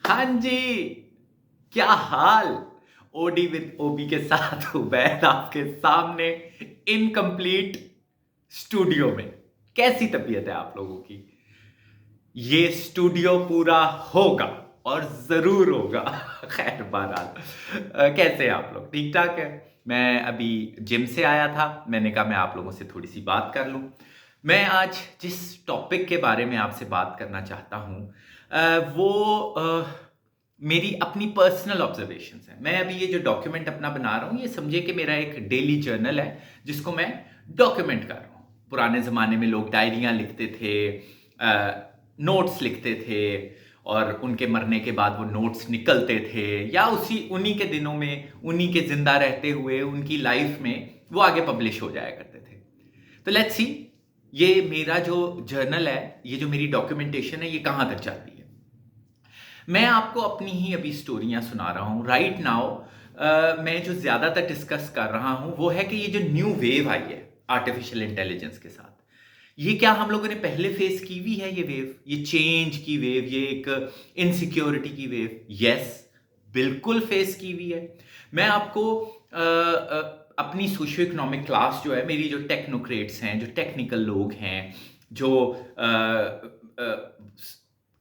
हाँ जी, क्या हाल। OD with ओबी के साथ उबैद आपके सामने इनकम्प्लीट स्टूडियो में। कैसी तबीयत है आप लोगों की? ये स्टूडियो पूरा होगा और जरूर होगा। खैर बहरहाल, कैसे हैं आप लोग? ठीक ठाक है। मैं अभी जिम से आया था, मैंने कहा मैं आप लोगों से थोड़ी सी बात कर लूं। मैं आज जिस टॉपिक के बारे में आपसे बात करना चाहता हूं वो मेरी अपनी पर्सनल ऑब्जर्वेशंस है। मैं अभी ये जो डॉक्यूमेंट अपना बना रहा हूँ, ये समझिए कि मेरा एक डेली जर्नल है जिसको मैं डॉक्यूमेंट कर रहा हूँ। पुराने ज़माने में लोग डायरियाँ लिखते थे, नोट्स लिखते थे, और उनके मरने के बाद वो नोट्स निकलते थे, या उन्हीं के दिनों में, उन्हीं के जिंदा रहते हुए उनकी लाइफ में वो आगे पब्लिश हो जाया करते थे। तो लेट्स सी, ये मेरा जो जर्नल है, ये जो मेरी डॉक्यूमेंटेशन है, ये कहाँ तक जाती है। मैं आपको अपनी ही अभी स्टोरियां सुना रहा हूं राइट नाउ। मैं जो ज्यादातर डिस्कस कर रहा हूं वो है कि ये जो न्यू वेव आई है आर्टिफिशियल इंटेलिजेंस के साथ, ये क्या हम लोगों ने पहले फेस की हुई है? ये वेव, ये चेंज की वेव, ये एक इनसिक्योरिटी की वेव, यस बिल्कुल फेस की हुई है। मैं आपको अपनी सोशियो इकोनॉमिक क्लास जो है, मेरी जो टेक्नोक्रेट्स हैं, जो टेक्निकल लोग हैं, जो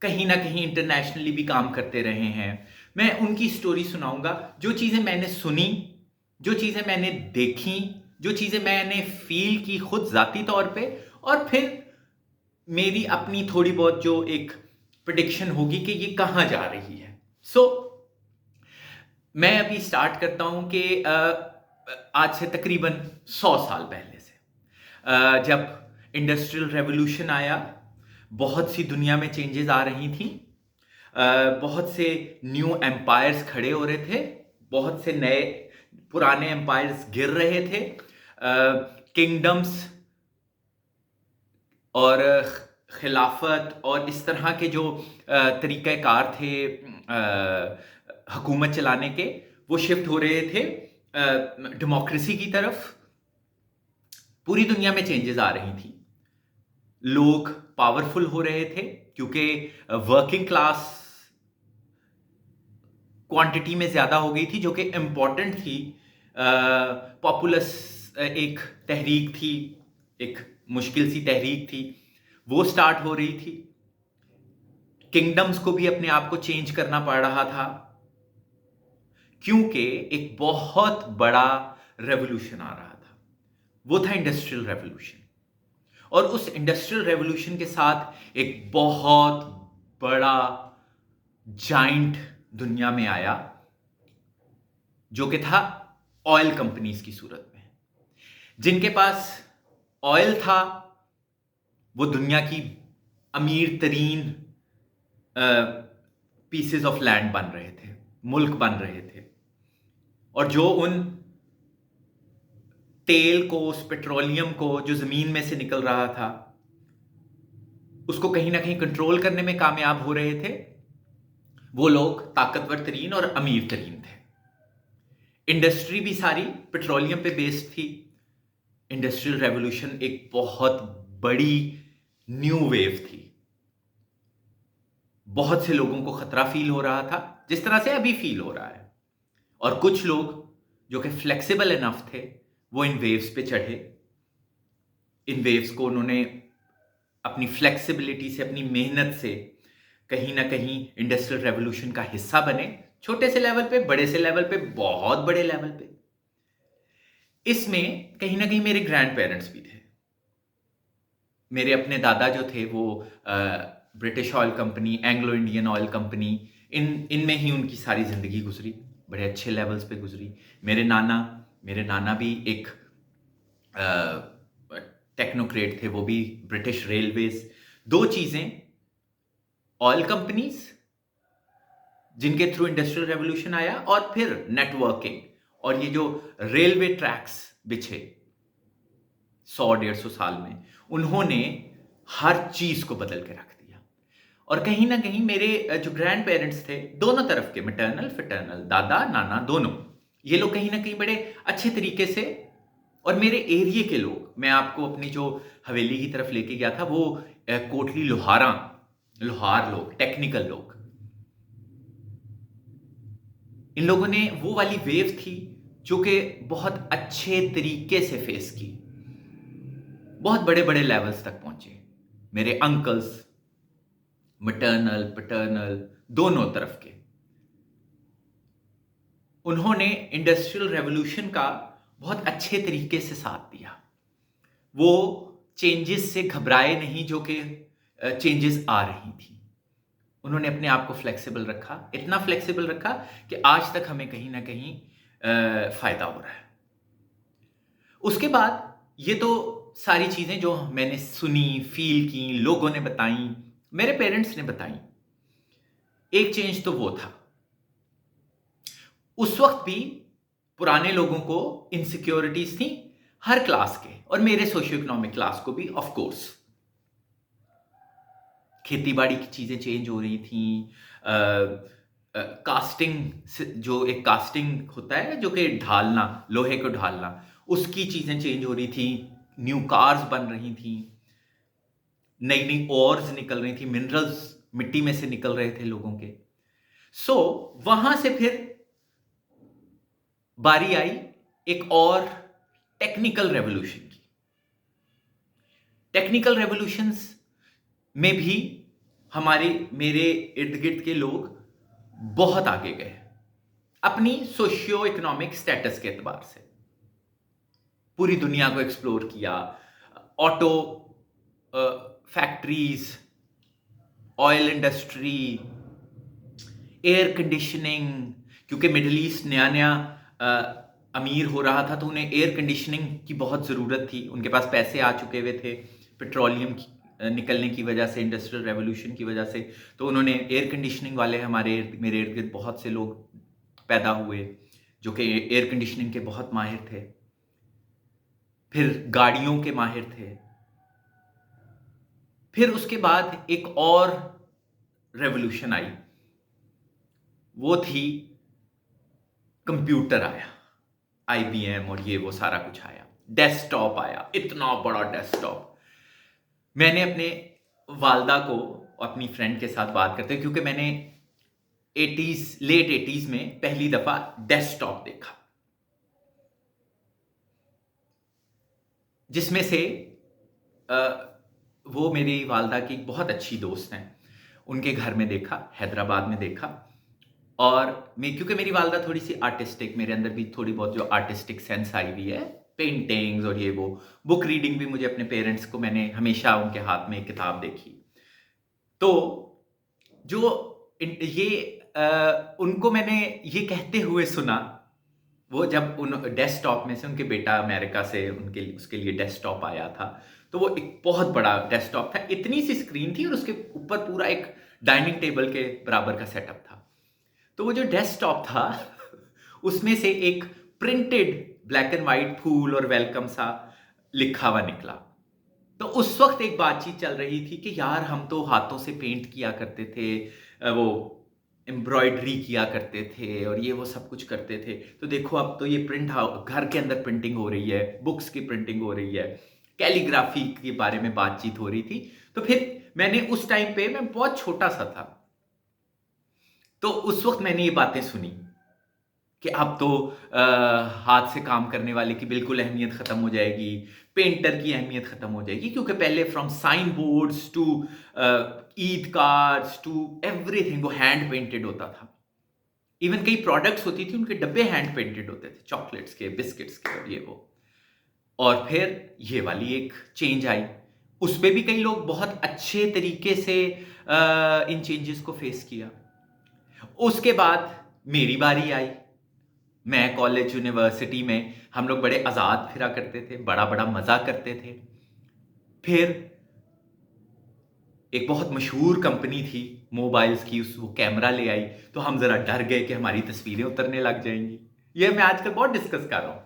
कहीं ना कहीं इंटरनेशनली भी काम करते रहे हैं, मैं उनकी स्टोरी सुनाऊंगा। जो चीज़ें मैंने सुनी, जो चीज़ें मैंने देखी, जो चीज़ें मैंने फील की खुद जाती तौर पे, और फिर मेरी अपनी थोड़ी बहुत जो एक प्रिडिक्शन होगी कि ये कहाँ जा रही है। सो मैं अभी स्टार्ट करता हूं कि आज से तकरीबन 100 साल पहले से, जब इंडस्ट्रियल रेवोल्यूशन आया, बहुत सी दुनिया में चेंजेस आ रही थी। बहुत से न्यू एम्पायर्स खड़े हो रहे थे, बहुत से नए पुराने एम्पायर्स गिर रहे थे। किंगडम्स और खिलाफत और इस तरह के जो तरीक़ाकार थे हुकूमत चलाने के, वो शिफ्ट हो रहे थे डेमोक्रेसी की तरफ। पूरी दुनिया में चेंजेस आ रही थी, लोग पावरफुल हो रहे थे, क्योंकि वर्किंग क्लास क्वांटिटी में ज्यादा हो गई थी, जो कि इंपॉर्टेंट थी। पॉपुलस एक तहरीक थी, एक मुश्किल सी तहरीक थी, वो स्टार्ट हो रही थी। किंगडम्स को भी अपने आप को चेंज करना पड़ रहा था, क्योंकि एक बहुत बड़ा रेवोल्यूशन आ रहा था। वो था इंडस्ट्रियल रेवोल्यूशन। और उस इंडस्ट्रियल रेवोल्यूशन के साथ एक बहुत बड़ा जाइंट दुनिया में आया, जो कि था ऑयल कंपनीज की सूरत में। जिनके पास ऑयल था, वो दुनिया की अमीर तरीन पीसेस ऑफ लैंड बन रहे थे, मुल्क बन रहे थे। और जो उन तेल को, उस पेट्रोलियम को जो जमीन में से निकल रहा था, उसको कहीं ना कहीं कंट्रोल करने में कामयाब हो रहे थे, वो लोग ताकतवर तरीन और अमीर तरीन थे। इंडस्ट्री भी सारी पेट्रोलियम पे बेस्ड थी। इंडस्ट्रियल रेवोल्यूशन एक बहुत बड़ी न्यू वेव थी। बहुत से लोगों को खतरा फील हो रहा था, जिस तरह से अभी फील हो रहा है। और कुछ लोग जो कि फ्लेक्सिबल इनफ थे, वो इन वेव्स पे चढ़े। इन वेव्स को उन्होंने अपनी फ्लेक्सिबिलिटी से, अपनी मेहनत से कहीं ना कहीं इंडस्ट्रियल रेवोल्यूशन का हिस्सा बने। छोटे से लेवल पे, बड़े से लेवल पे, बहुत बड़े लेवल पे। इसमें कहीं ना कहीं मेरे ग्रैंड पेरेंट्स भी थे। मेरे अपने दादा जो थे, वो British oil company, Anglo Indian oil company, इनमें ही उनकी सारी जिंदगी गुजरी, बड़े अच्छे लेवल्स पे गुजरी। मेरे नाना भी एक टेक्नोक्रेट थे, वो भी ब्रिटिश रेलवेज। दो चीजें, ऑयल कंपनीज जिनके थ्रू इंडस्ट्रियल रेवोल्यूशन आया, और फिर नेटवर्किंग, और ये जो रेलवे ट्रैक्स बिछे 100-150 साल में, उन्होंने हर चीज को बदल के रख दिया। और कहीं ना कहीं मेरे जो ग्रैंड पेरेंट्स थे, दोनों तरफ के, मैटरनल फिटर्नल, दादा नाना दोनों, ये लोग कहीं ना कहीं बड़े अच्छे तरीके से, और मेरे एरिए के लोग, मैं आपको अपनी जो हवेली की तरफ लेके गया था, वो कोटली लोहार लोग, टेक्निकल लोग, इन लोगों ने वो वाली वेव थी जो कि बहुत अच्छे तरीके से फेस की, बहुत बड़े बड़े लेवल्स तक पहुंचे। मेरे अंकल्स, मैटरनल पैटर्नल दोनों तरफ के, उन्होंने इंडस्ट्रियल रेवोल्यूशन का बहुत अच्छे तरीके से साथ दिया। वो चेंजेस से घबराए नहीं जो कि चेंजेस आ रही थी। उन्होंने अपने आप को फ्लेक्सिबल रखा, इतना फ्लेक्सिबल रखा कि आज तक हमें कहीं ना कहीं फायदा हो रहा है। उसके बाद ये तो सारी चीजें जो मैंने सुनी, फील की, लोगों ने बताई, मेरे पेरेंट्स ने बताई। एक चेंज तो वो था, उस वक्त भी पुराने लोगों को इनसिक्योरिटीज थी हर क्लास के, और मेरे सोशियो इकोनॉमिक क्लास को भी ऑफ कोर्स। खेती बाड़ी की चीजें चेंज हो रही थी, कास्टिंग, जो एक कास्टिंग होता है जो कि ढालना, लोहे को ढालना, उसकी चीजें चेंज हो रही थी, न्यू कार्स बन रही थी, नई नई ओर्स निकल रही थी, मिनरल्स मिट्टी में से निकल रहे थे लोगों के। सो वहां से फिर बारी आई एक और टेक्निकल रेवोल्यूशन की। टेक्निकल रेवोल्यूशंस में भी मेरे इर्द गिर्द के लोग बहुत आगे गए अपनी सोशियो इकोनॉमिक स्टेटस के एतबार से। पूरी दुनिया को एक्सप्लोर किया, auto factories, oil industry, air conditioning, क्योंकि मिडिल ईस्ट नया नया अमीर हो रहा था तो उन्हें एयर कंडीशनिंग की बहुत ज़रूरत थी। उनके पास पैसे आ चुके हुए थे पेट्रोलियम निकलने की वजह से, इंडस्ट्रियल रेवोल्यूशन की वजह से, तो उन्होंने एयर कंडीशनिंग वाले मेरे इर्द गिर्द बहुत से लोग पैदा हुए जो कि एयर कंडीशनिंग के बहुत माहिर थे, फिर गाड़ियों के माहिर थे। फिर उसके बाद एक और रेवोल्यूशन आई, वो थी कंप्यूटर आया, IBM और ये वो सारा कुछ आया, डेस्कटॉप आया, इतना बड़ा डेस्कटॉप। मैंने अपने वालदा को अपनी फ्रेंड के साथ बात करते, क्योंकि मैंने लेट 80s में पहली दफा डेस्कटॉप देखा, जिसमें से वो मेरी वालदा की बहुत अच्छी दोस्त हैं, उनके घर में देखा, हैदराबाद में देखा। और क्योंकि मेरी वालदा थोड़ी सी आर्टिस्टिक, मेरे अंदर भी थोड़ी बहुत जो आर्टिस्टिक सेंस आई हुई है, पेंटिंग्स और ये वो, बुक रीडिंग भी मुझे अपने पेरेंट्स को, मैंने हमेशा उनके हाथ में एक किताब देखी। तो जो उनको मैंने ये कहते हुए सुना, वो जब उन डेस्कटॉप में से उनके बेटा अमेरिका से उसके लिए डेस्कटॉप आया था, तो वो एक बहुत बड़ा डेस्कटॉप था, इतनी सी स्क्रीन थी और उसके ऊपर पूरा एक डाइनिंग टेबल के बराबर का सेटअप था। तो वो जो डेस्कटॉप था उसमें से एक प्रिंटेड ब्लैक एंड व्हाइट फूल और वेलकम सा लिखा हुआ निकला। तो उस वक्त एक बातचीत चल रही थी कि यार हम तो हाथों से पेंट किया करते थे, वो एम्ब्रॉयडरी किया करते थे और ये वो सब कुछ करते थे, तो देखो अब तो ये घर के अंदर प्रिंटिंग हो रही है, बुक्स की प्रिंटिंग हो रही है, कैलीग्राफी के बारे में बातचीत हो रही थी। तो फिर मैंने उस टाइम पे, मैं बहुत छोटा सा था, तो उस वक्त मैंने ये बातें सुनी कि अब तो हाथ से काम करने वाले की बिल्कुल अहमियत खत्म हो जाएगी, पेंटर की अहमियत खत्म हो जाएगी, क्योंकि पहले from sign boards to Eid cards to everything वो हैंड पेंटेड होता था। इवन कई प्रोडक्ट्स होती थी, उनके डब्बे हैंड पेंटेड होते थे, चॉकलेट्स के, बिस्किट्स के और ये वो। और फिर ये वाली एक चेंज आई, उस पर भी कई लोग बहुत अच्छे तरीके से इन चेंजेस को फेस किया। उसके बाद मेरी बारी आई, मैं कॉलेज यूनिवर्सिटी में, हम लोग बड़े आज़ाद फिरा करते थे, बड़ा बड़ा मज़ा करते थे। फिर एक बहुत मशहूर कंपनी थी मोबाइल्स की, वो कैमरा ले आई, तो हम ज़रा डर गए कि हमारी तस्वीरें उतरने लग जाएंगी। ये मैं आजकल बहुत डिस्कस कर रहा हूँ।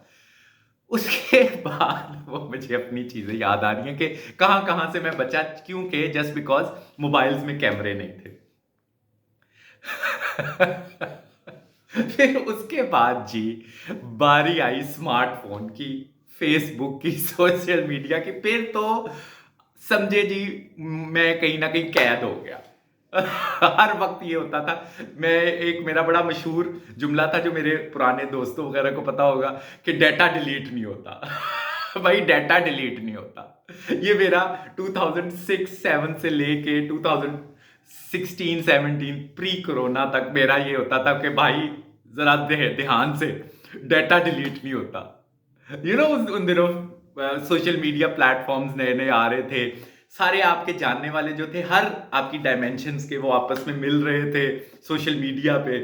उसके बाद वो मुझे अपनी चीज़ें याद आ रही हैं कि कहाँ कहाँ से मैं बचा, क्योंकि जस्ट बिकॉज मोबाइल्स में कैमरे नहीं थे। फिर उसके बाद जी बारी आई स्मार्टफोन की, फेसबुक की, सोशल मीडिया की। फिर तो समझे जी मैं कहीं ना कहीं कैद हो गया। हर वक्त ये होता था। मैं एक मेरा बड़ा मशहूर जुमला था जो मेरे पुराने दोस्तों वगैरह को पता होगा कि डाटा डिलीट नहीं होता। भाई डाटा डिलीट नहीं होता। ये मेरा 2006-7 से लेके 2016-17 प्री कोरोना तक मेरा ये होता था कि भाई जरा ध्यान से, डाटा डिलीट नहीं होता। उन दिनों सोशल मीडिया प्लेटफॉर्म्स नए नए आ रहे थे, सारे आपके जानने वाले जो थे हर आपकी डायमेंशंस के वो आपस में मिल रहे थे सोशल मीडिया पे।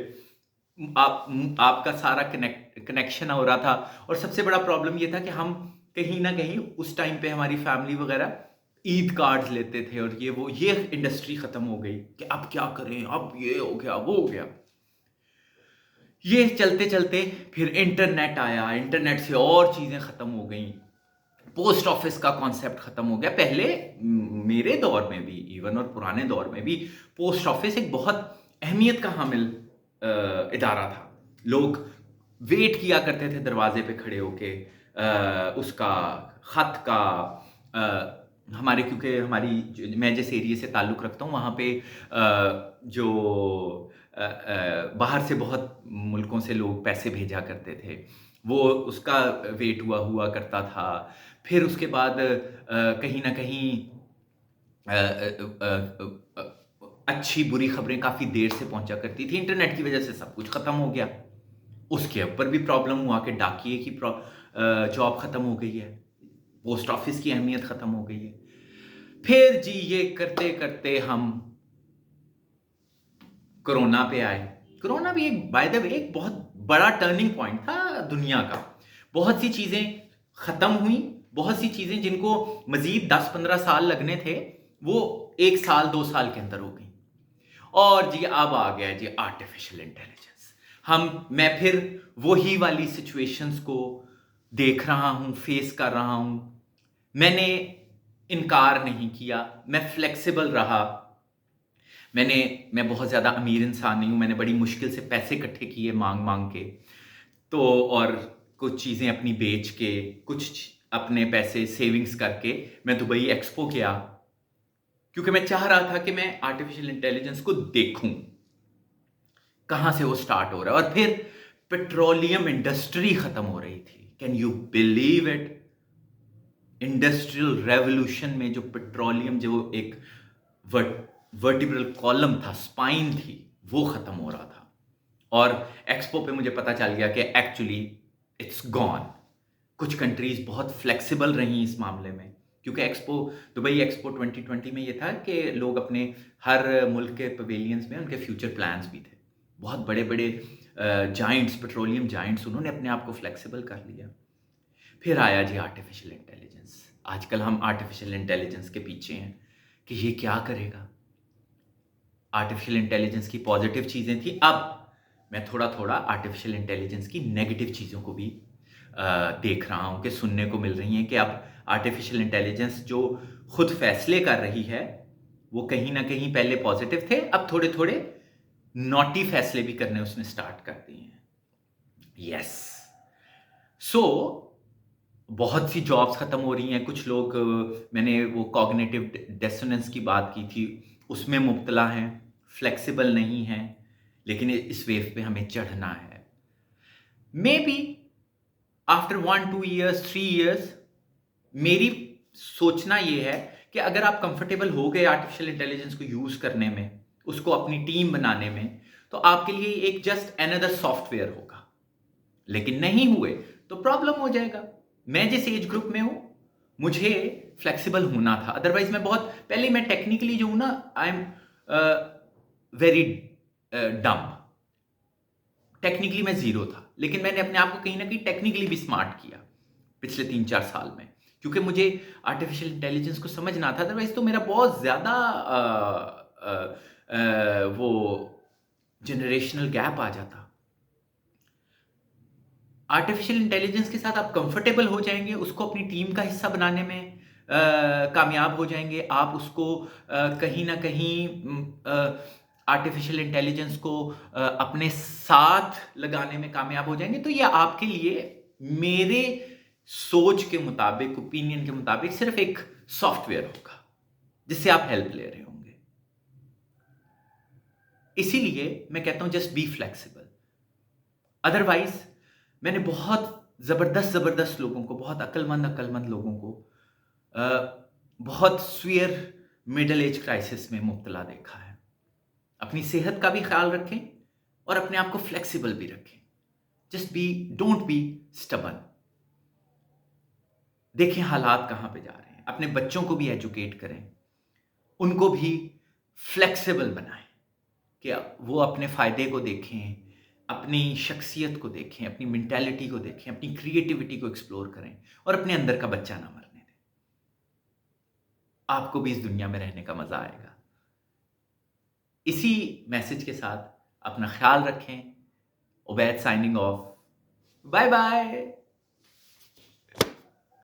आपका सारा कनेक्शन हो रहा था। और सबसे बड़ा प्रॉब्लम ये था कि हम कहीं ना कहीं उस टाइम पे हमारी फैमिली वगैरह ईद कार्ड्स लेते थे, और ये इंडस्ट्री खत्म हो गई कि अब क्या करें, अब ये हो गया वो हो गया। ये चलते चलते फिर इंटरनेट आया, इंटरनेट से और चीजें खत्म हो गई। पोस्ट ऑफिस का कॉन्सेप्ट खत्म हो गया। पहले मेरे दौर में भी इवन और पुराने दौर में भी पोस्ट ऑफिस एक बहुत अहमियत का हामिल इदारा था। लोग वेट किया करते थे दरवाजे पे खड़े होके उसका खत का। हमारे क्योंकि मैं जिस एरिया से ताल्लुक़ रखता हूँ वहाँ पे जो बाहर से बहुत मुल्कों से लोग पैसे भेजा करते थे, वो उसका वेट हुआ करता था। फिर उसके बाद कहीं ना कहीं अच्छी बुरी खबरें काफ़ी देर से पहुंचा करती थी। इंटरनेट की वजह से सब कुछ ख़त्म हो गया। उसके ऊपर भी प्रॉब्लम हुआ कि डाकिए की जॉब ख़त्म हो गई है, पोस्ट ऑफिस की अहमियत ख़त्म हो गई है। फिर जी ये करते करते हम कोरोना पे आए। कोरोना भी एक बाय द वे एक बहुत बड़ा टर्निंग पॉइंट था दुनिया का। बहुत सी चीज़ें ख़त्म हुई, बहुत सी चीज़ें जिनको मज़ीद 10-15 साल लगने थे वो 1 साल 2 साल के अंदर हो गई। और जी अब आ गया जी आर्टिफिशियल इंटेलिजेंस। मैं फिर वही वाली सिचुएशंस को देख रहा हूँ, फेस कर रहा हूँ। मैंने इनकार नहीं किया, मैं फ्लेक्सिबल रहा। मैं बहुत ज़्यादा अमीर इंसान नहीं हूँ, मैंने बड़ी मुश्किल से पैसे इकट्ठे किए मांग के। तो और कुछ चीज़ें अपनी बेच के, कुछ अपने पैसे सेविंग्स करके मैं दुबई एक्सपो गया, क्योंकि मैं चाह रहा था कि मैं आर्टिफिशियल इंटेलिजेंस को देखूं कहाँ से वो स्टार्ट हो रहा है। और फिर पेट्रोलियम इंडस्ट्री खत्म हो रही थी। Can you believe it? Industrial revolution में जो पेट्रोलियम, जो एक वर्टिब्रल कॉलम था, स्पाइन थी, वो खत्म हो रहा था। और एक्सपो पे मुझे पता चल गया कि एक्चुअली इट्स गॉन। कुछ कंट्रीज बहुत फ्लेक्सिबल रही इस मामले में, क्योंकि दुबई एक्सपो 2020 में ये था कि लोग अपने हर मुल्क के पवेलियंस में उनके फ्यूचर प्लान्स भी थे। बहुत बड़े बड़े जाइंट्स, पेट्रोलियम जाइंट्स, उन्होंने अपने आप को फ्लेक्सिबल कर लिया। फिर आया जी आर्टिफिशियल इंटेलिजेंस। आजकल हम आर्टिफिशियल इंटेलिजेंस के पीछे हैं कि ये क्या करेगा। आर्टिफिशियल इंटेलिजेंस की पॉजिटिव चीज़ें थी, अब मैं थोड़ा थोड़ा आर्टिफिशियल इंटेलिजेंस की नेगेटिव चीज़ों को भी देख रहा हूँ कि सुनने को मिल रही हैं कि अब आर्टिफिशियल इंटेलिजेंस जो खुद फैसले कर रही है वो कहीं ना कहीं पहले पॉजिटिव थे, अब थोड़े थोड़े नॉटी फैसले भी करने उसने स्टार्ट कर दिए हैं। यस, सो बहुत सी जॉब्स खत्म हो रही हैं। कुछ लोग, मैंने वो कॉग्निटिव डिसोनेंस की बात की थी, उसमें मुब्तला हैं, फ्लेक्सिबल नहीं हैं, लेकिन इस वेव पे हमें चढ़ना है। May be after 1-2 years 3 years, मेरी सोचना ये है कि अगर आप कंफर्टेबल हो गए आर्टिफिशियल इंटेलिजेंस को यूज करने में, उसको अपनी टीम बनाने में, तो आपके लिए एक जस्ट अनदर सॉफ्टवेयर होगा। लेकिन नहीं हुए तो प्रॉब्लम हो जाएगा। मैं जिस एज ग्रुप में हूं, मुझे फ्लेक्सिबल होना था। अदरवाइज मैं बहुत पहले, मैं टेक्निकली जो हूं ना, आई एम वेरी डम। टेक्निकली मैं जीरो था, लेकिन मैंने अपने आप को कहीं ना कहीं टेक्निकली भी स्मार्ट किया पिछले 3-4 साल में, क्योंकि मुझे आर्टिफिशियल इंटेलिजेंस को समझना था। अदरवाइज तो मेरा बहुत ज्यादा वो जनरेशनल गैप आ जाता। आर्टिफिशियल इंटेलिजेंस के साथ आप कंफर्टेबल हो जाएंगे, उसको अपनी टीम का हिस्सा बनाने में कामयाब हो जाएंगे। आप उसको कहीं ना कहीं आर्टिफिशियल इंटेलिजेंस को अपने साथ लगाने में कामयाब हो जाएंगे। तो ये आपके लिए, मेरे सोच के मुताबिक, ओपिनियन के मुताबिक, सिर्फ एक सॉफ्टवेयर होगा जिससे आप हेल्प ले रहे होंगे। इसीलिए मैं कहता हूं जस्ट बी फ्लेक्सिबल। अदरवाइज मैंने बहुत जबरदस्त लोगों को, बहुत अक्लमंद लोगों को बहुत स्वीयर मिडिल एज क्राइसिस में मुब्तला देखा है। अपनी सेहत का भी ख्याल रखें और अपने आप को फ्लेक्सिबल भी रखें। Don't be stubborn. देखें हालात कहां पे जा रहे हैं, अपने बच्चों को भी एजुकेट करें, उनको भी फ्लेक्सिबल बनाएं कि वो अपने फायदे को देखें, अपनी शख्सियत को देखें, अपनी मेंटालिटी को देखें, अपनी क्रिएटिविटी को एक्सप्लोर करें और अपने अंदर का बच्चा ना मरने दें। आपको भी इस दुनिया में रहने का मजा आएगा। इसी मैसेज के साथ अपना ख्याल रखें। Ubaid signing off. Bye bye.